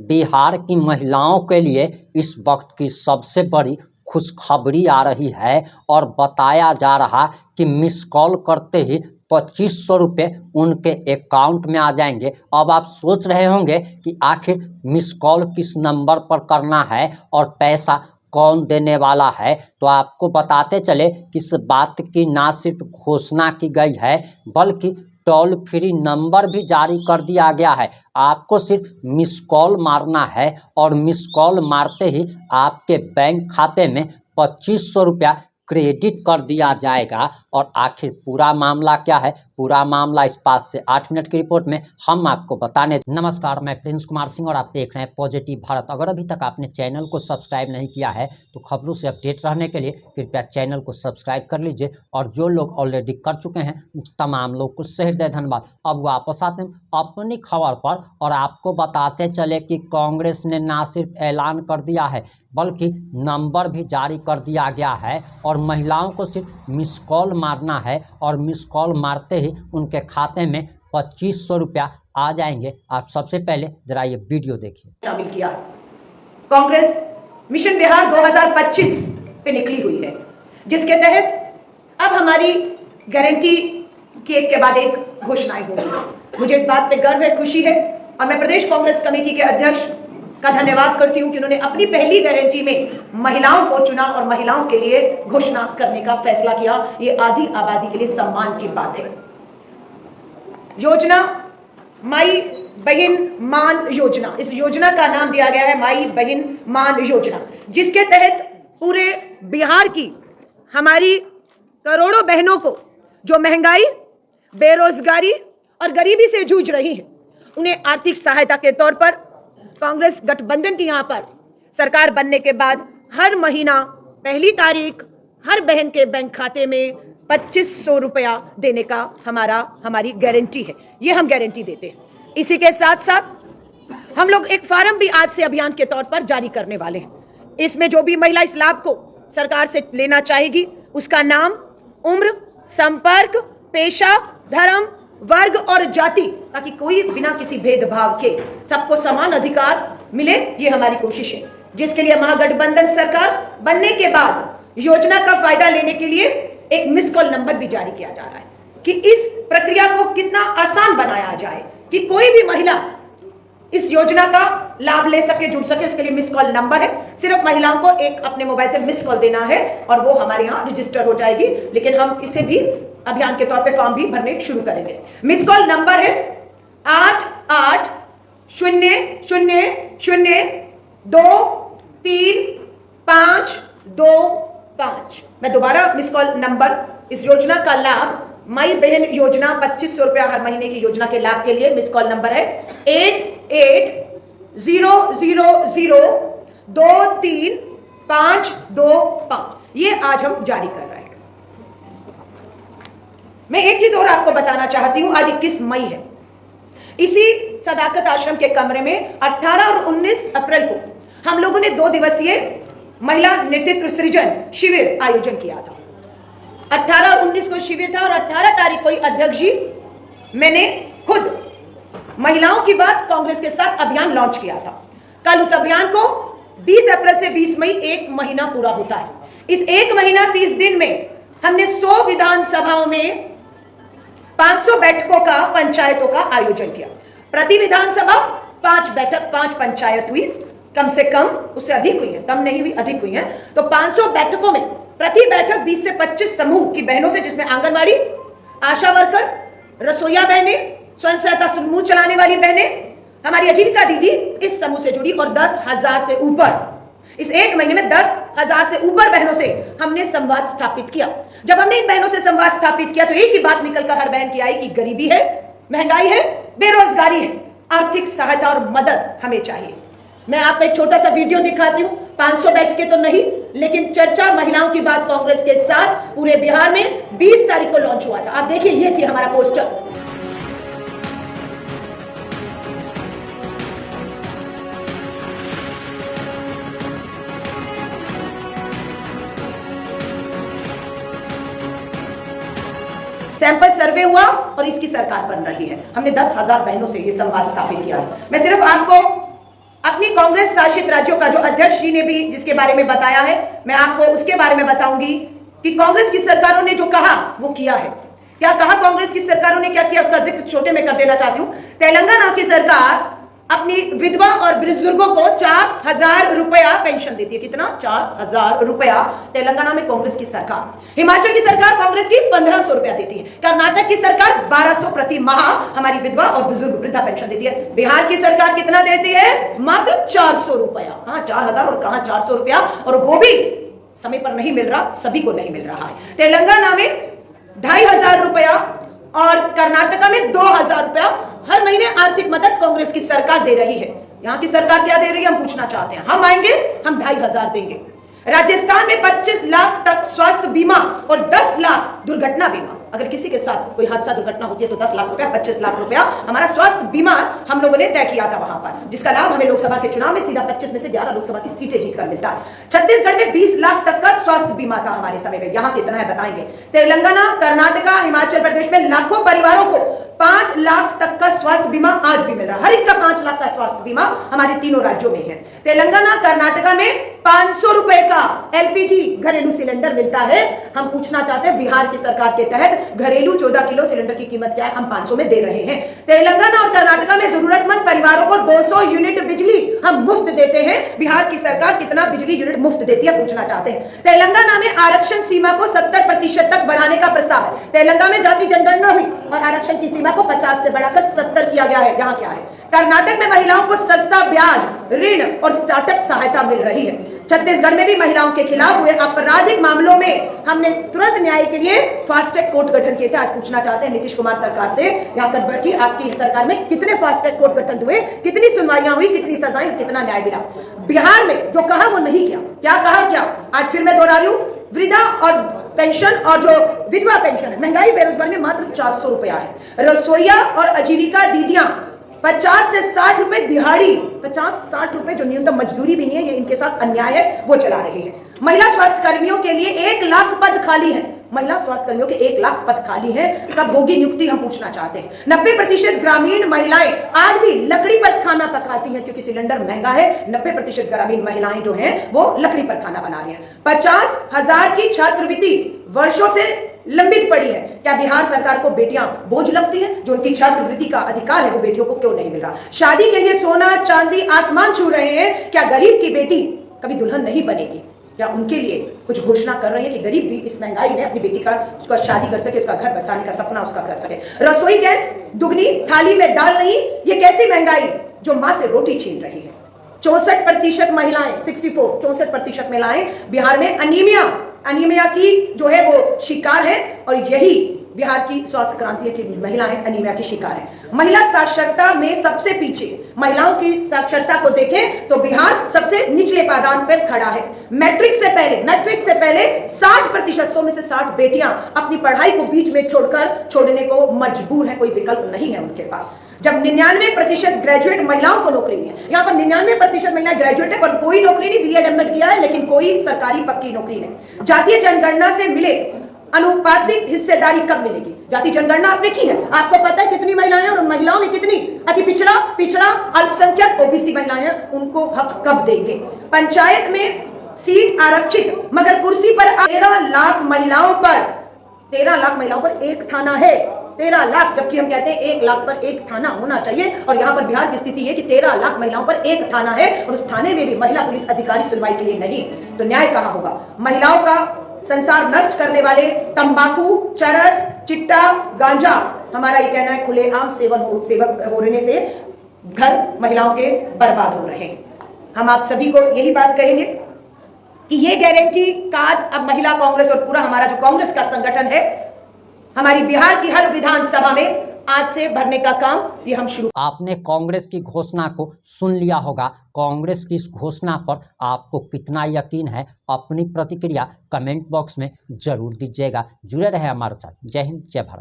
बिहार की महिलाओं के लिए इस वक्त की सबसे बड़ी खुशखबरी आ रही है और बताया जा रहा कि मिस कॉल करते ही 2500 रुपये उनके अकाउंट में आ जाएंगे। अब आप सोच रहे होंगे कि आखिर मिस कॉल किस नंबर पर करना है और पैसा कौन देने वाला है, तो आपको बताते चले कि इस बात की ना सिर्फ घोषणा की गई है बल्कि टोल फ्री नंबर भी जारी कर दिया गया है। आपको सिर्फ मिस कॉल मारना है और मिस कॉल मारते ही आपके बैंक खाते में 2500 रुपया क्रेडिट कर दिया जाएगा। और आखिर पूरा मामला क्या है, पूरा मामला इस 5 से 8 मिनट की रिपोर्ट में हम आपको बताने। नमस्कार, मैं प्रिंस कुमार सिंह और आप देख रहे हैं पॉजिटिव भारत। अगर अभी तक आपने चैनल को सब्सक्राइब नहीं किया है तो खबरों से अपडेट रहने के लिए कृपया चैनल को सब्सक्राइब कर लीजिए और जो लोग ऑलरेडी कर चुके हैं तमाम लोग को सहृदय धन्यवाद। अब वापस आते हैं अपनी खबर पर और आपको बताते चले कि कांग्रेस ने ना सिर्फ ऐलान कर दिया है बल्कि नंबर भी जारी कर दिया गया है और महिलाओं को सिर्फ मिस कॉल मारना है और मिस कॉल मारते ही उनके खाते में 2500 रुपया आ जाएंगे। आप सबसे पहले जरा ये वीडियो देखिए। शामिल किया कांग्रेस मिशन बिहार 2025 पे निकली हुई है, जिसके तहत अब हमारी गारंटी की एक के बाद एक घोषणाएं होंगी। मुझे इस बात पे गर्व है, खुशी है और मैं प्रदेश कांग्रेस कमेटी के अध्यक्ष का धन्यवाद करती हूं कि उन्होंने अपनी पहली गारंटी में महिलाओं को चुना और महिलाओं के लिए घोषणा करने का फैसला किया। ये आधी आबादी के लिए सम्मान की बात है। योजना माई बहन मान योजना, इस योजना का नाम दिया गया है माई बहन मान योजना, जिसके तहत पूरे बिहार की हमारी करोड़ों बहनों को जो महंगाई, बेरोजगारी और गरीबी से जूझ रही हैं, उन्हें आर्थिक सहायता के तौर पर कांग्रेस गठबंधन की यहां पर सरकार बनने के बाद हर महीना पहली तारीख हर बहन के बैंक खाते में 2500 रुपया देने का हमारी गारंटी है। ये हम गारंटी देते हैं। इसी के साथ साथ हम लोग एक फार्म भी आज से अभियान के तौर पर जारी करने वाले हैं। इसमें जो भी महिला इस लाभ को सरकार से लेना चाहेगी उसका नाम, उम्र, संपर्क, पेशा, धर्म, वर्ग और जाति, ताकि कोई बिना किसी भेदभाव के सबको समान अधिकार मिले, ये हमारी कोशिश है। जिसके लिए महागठबंधन सरकार बनने के बाद योजना का फायदा लेने के लिए एक मिस कॉल नंबर भी जारी किया जा रहा है कि इस प्रक्रिया को कितना आसान बनाया जाए कि कोई भी महिला इस योजना का लाभ ले सके, जुड़ सके। उसके लिए मिस कॉल नंबर है, सिर्फ महिलाओं को एक अपने मोबाइल से मिस कॉल देना है और वो हमारे यहाँ रजिस्टर हो जाएगी। लेकिन हम इसे भी अभियान के तौर पे फॉर्म भी भरने शुरू करेंगे। मिस कॉल नंबर है 8800023525। मैं दोबारा मिस कॉल नंबर, इस योजना का लाभ माई बहन योजना 2500 रुपया हर महीने की योजना के लाभ के लिए मिस कॉल नंबर है 8800023525। ये आज हम जारी कर रहे हैं। मैं एक चीज और आपको बताना चाहती हूं। आज 21 मई है। इसी सदाकत आश्रम के कमरे में 18 और 19 अप्रैल को हम लोगों ने 2 दिवसीय महिला नेतृत्व सृजन शिविर आयोजन किया था। 18 और 19 को शिविर था और 18 तारीख को अध्यक्ष जी मैंने खुद महिलाओं की बात कांग्रेस के साथ अभियान लॉन्च किया था। कल उस अभियान को 20 अप्रैल से 20 मई 1 महीना पूरा होता है। इस 1 महीना 30 दिन में हमने 100 विधानसभाओं में 500 बैठकों का, पंचायतों का आयोजन किया। प्रति विधानसभा 5 बैठक, 5 पंचायत हुई, कम से कम, उससे अधिक हुई है, कम नहीं हुई, अधिक हुई है। तो 500 बैठकों में प्रति बैठक 20 से 25 समूह की बहनों से, जिसमें आंगनवाड़ी, आशा वर्कर, रसोईया बहनें, स्वयं सहायता समूह चलाने वाली बहनें, हमारी आजीविका दीदी इस समूह से जुड़ी और 10,000 से ऊपर, इस 1 महीने में 10,000 से ऊपर बहनों से हमने संवाद स्थापित किया। जब हमने इन बहनों से संवाद स्थापित किया तो एक ही बात निकलकर हर बहन की आई कि गरीबी है, महंगाई है, बेरोजगारी है, आर्थिक सहायता और मदद हमें चाहिए। मैं आपको एक छोटा सा वीडियो दिखाती हूँ। 500 बैठकें तो नहीं, लेकिन चर्चा महिलाओं की बात कांग्रेस के साथ पूरे बिहार में 20 तारीख को लॉन्च हुआ था। आप देखिए, ये थी हमारा पोस्टर। सैंपल सर्वे हुआ और इसकी सरकार बन रही है। हमने 10,000 बहनों से ये संवाद स्थापित किया है। मैं सिर्फ आपको अपनी कांग्रेस शासित राज्यों का जो अध्यक्ष जी ने भी जिसके बारे में बताया है, मैं आपको उसके बारे में बताऊंगी कि कांग्रेस की सरकारों ने जो कहा वो किया है। क्या कहा कांग्रेस की सरकारों ने, क्या किया, उसका जिक्र छोटे में कर देना चाहती हूं। तेलंगाना की सरकार अपनी विधवा और बुजुर्गों को 4,000 रुपया पेंशन देती है। कितना? 4,000 रुपया तेलंगाना में कांग्रेस की सरकार। हिमाचल की सरकार कांग्रेस की 1,500 रुपया देती है। कर्नाटक की सरकार 1,200 प्रति माह हमारी विधवा और बुजुर्ग वृद्धा पेंशन देती है। बिहार की सरकार कितना देती है? मात्र 400 रुपया। कहां 4,000 और कहां 400 रुपया, और वो भी समय पर नहीं मिल रहा, सभी को नहीं मिल रहा है। तेलंगाना में 2,500 रुपया और कर्नाटका में 2,000 रुपया हर महीने आर्थिक मदद कांग्रेस की सरकार दे रही है। यहां की सरकार क्या दे रही है, हम पूछना चाहते हैं। हम आएंगे, हम 2,500 देंगे। राजस्थान में 25 लाख तक स्वास्थ्य बीमा और 10 लाख दुर्घटना बीमा। अगर किसी के साथ कोई हादसा दुर्घटना होती है तो 10 लाख रुपया, 25 लाख रुपया हमारा स्वास्थ्य बीमा हम लोगों ने तय किया था वहां पर, जिसका लाभ हमें लोकसभा के चुनाव में सीधा 25 में से 11 लोकसभा की सीटें जीतकर मिलता है। छत्तीसगढ़ में 20 लाख तक का स्वास्थ्य बीमा था हमारे समय में। यहां कितना है बताएंगे। तेलंगाना, कर्नाटका, हिमाचल प्रदेश में लाखों परिवारों को 5 लाख तक का स्वास्थ्य बीमा आज भी मिल रहा है। हर एक का 5 लाख का स्वास्थ्य बीमा हमारे तीनों राज्यों में है। तेलंगाना, कर्नाटका में 500 रुपए का एलपीजी घरेलू सिलेंडर मिलता है। हम पूछना चाहते हैं बिहार की सरकार के तहत घरेलू 14 किलो सिलेंडर की कीमत क्या है, हम 500 में दे रहे हैं। तेलंगाना और कर्नाटका में जरूरतमंद परिवारों को 200 यूनिट बिजली हम मुफ्त देते हैं। बिहार की सरकार कितना बिजली यूनिट मुफ्त देती है, पूछना चाहते हैं। तेलंगाना में आरक्षण सीमा को 70% तक बढ़ाने का प्रस्ताव है। तेलंगाना में जाति जनगणना हुई और आरक्षण की सीमा को 50 से बढ़ाकर 70 किया गया है। यहां क्या है? कर्नाटक में महिलाओं को सस्ता ब्याज ऋण और स्टार्टअप सहायता मिल रही है। छत्तीसगढ़ में भी महिलाओं के खिलाफ हुए आपराधिक मामलों में हमने तुरंत न्याय के लिए फास्ट ट्रैक कोर्ट गठन किए थे। आज पूछना चाहते हैं नीतीश कुमार सरकार से, यहाँ तक कि आपकी सरकार में कितने फास्ट ट्रैक कोर्ट गठन हुए, कितनी सुनवाइयां हुई, कितनी सजाएं, कितना न्याय मिला। बिहार में जो कहा वो नहीं किया। क्या कहा? क्या आज फिर मैं दोहरा रही हूं, वृद्धा और पेंशन और जो विधवा पेंशन है, महंगाई बेरोजगारी में मात्र 400 रुपया है। रसोईया और आजीविका दीदियां 50 से 60 रुपए दिहाड़ी, 50-60 रुपए जो न्यूनतम मजदूरी भी नहीं है, ये इनके साथ अन्याय है, वो चला रही है। महिला स्वास्थ्य कर्मियों के लिए 1 लाख पद खाली है। महिला स्वास्थ्य कर्मियों के 1 लाख पद खाली है। कब होगी नियुक्ति, हम पूछना चाहते हैं। 90% ग्रामीण महिलाएं आज भी लकड़ी पर खाना पकाती हैं, क्योंकि सिलेंडर महंगा है। 90% ग्रामीण महिलाएं जो हैं वो लकड़ी पर खाना बना रही हैं। 50,000 की छात्रवृत्ति वर्षों से लंबित पड़ी है। क्या बिहार सरकार को बेटियां बोझ लगती हैं? जो उनकी छात्रवृत्ति का अधिकार है वो बेटियों को क्यों नहीं मिल रहा? शादी के लिए सोना चांदी आसमान छू रहे हैं। क्या गरीब की बेटी कभी दुल्हन नहीं बनेगी? क्या उनके लिए कुछ घोषणा कर रही है कि गरीब भी इस महंगाई में अपनी बेटी का उसका शादी कर सके, उसका घर बसाने का सपना उसका कर सके? रसोई गैस दुगनी, थाली में दाल नहीं, ये कैसी महंगाई जो मां से रोटी छीन रही है। 64% महिलाएं, 64% महिलाएं बिहार में अनीमिया की जो है वो शिकार है, और यही बिहार की स्वास्थ्य क्रांति है कि महिलाएं अनीमिया की शिकार है। महिला साक्षरता में सबसे पीछे, महिलाओं की साक्षरता को देखें तो बिहार सबसे निचले पायदान पर खड़ा है। मैट्रिक से पहले 60%, 100 में से 60 बेटियां अपनी पढ़ाई को बीच में छोड़ने को मजबूर है, कोई विकल्प नहीं है उनके पास। जब 99% ग्रेजुएट महिलाओं को नौकरी नहीं है, यहाँ पर 99% महिलाएं ग्रेजुएट है पर कोई नौकरी नहीं, बीएड एमएड किया है लेकिन कोई सरकारी पक्की नौकरी नहीं। जातीय जनगणना से मिले अनुपातिक हिस्सेदारी कब मिलेगी? जाति जनगणना आपने की है, आपको पता है कितनी महिलाएं हैं और उन महिलाओं में कितनी अति पिछड़ा अल्पसंख्यक ओबीसी महिलाएं हैं, उनको हक कब देंगे? पंचायत में सीट आरक्षित मगर कुर्सी पर 13 लाख महिलाओं पर एक थाना है। 13 लाख, जबकि हम कहते हैं 1 लाख पर एक थाना होना चाहिए, और यहाँ पर बिहार की स्थिति है कि 13 लाख महिलाओं पर एक थाना है, और उस थाने में भी महिला पुलिस अधिकारी सुनवाई के लिए नहीं। तो न्याय कहाँ होगा? महिलाओं का संसार नष्ट करने वाले तंबाकू, चरस, चिट्टा, गांजा, हमारा ये कहना है खुलेआम सेवन होने से घर महिलाओं के बर्बाद हो रहे हैं। हम आप सभी को यही बात कहेंगे कि ये गारंटी कार्ड अब महिला कांग्रेस और पूरा हमारा जो कांग्रेस का संगठन है, हमारी बिहार की हर विधानसभा में आज से भरने का काम ये हम शुरू। आपने कांग्रेस की घोषणा को सुन लिया होगा। कांग्रेस की इस घोषणा पर आपको कितना यकीन है? अपनी प्रतिक्रिया कमेंट बॉक्स में जरूर दीजिएगा। जुड़े रहे हमारे साथ। जय हिंद, जय भारत।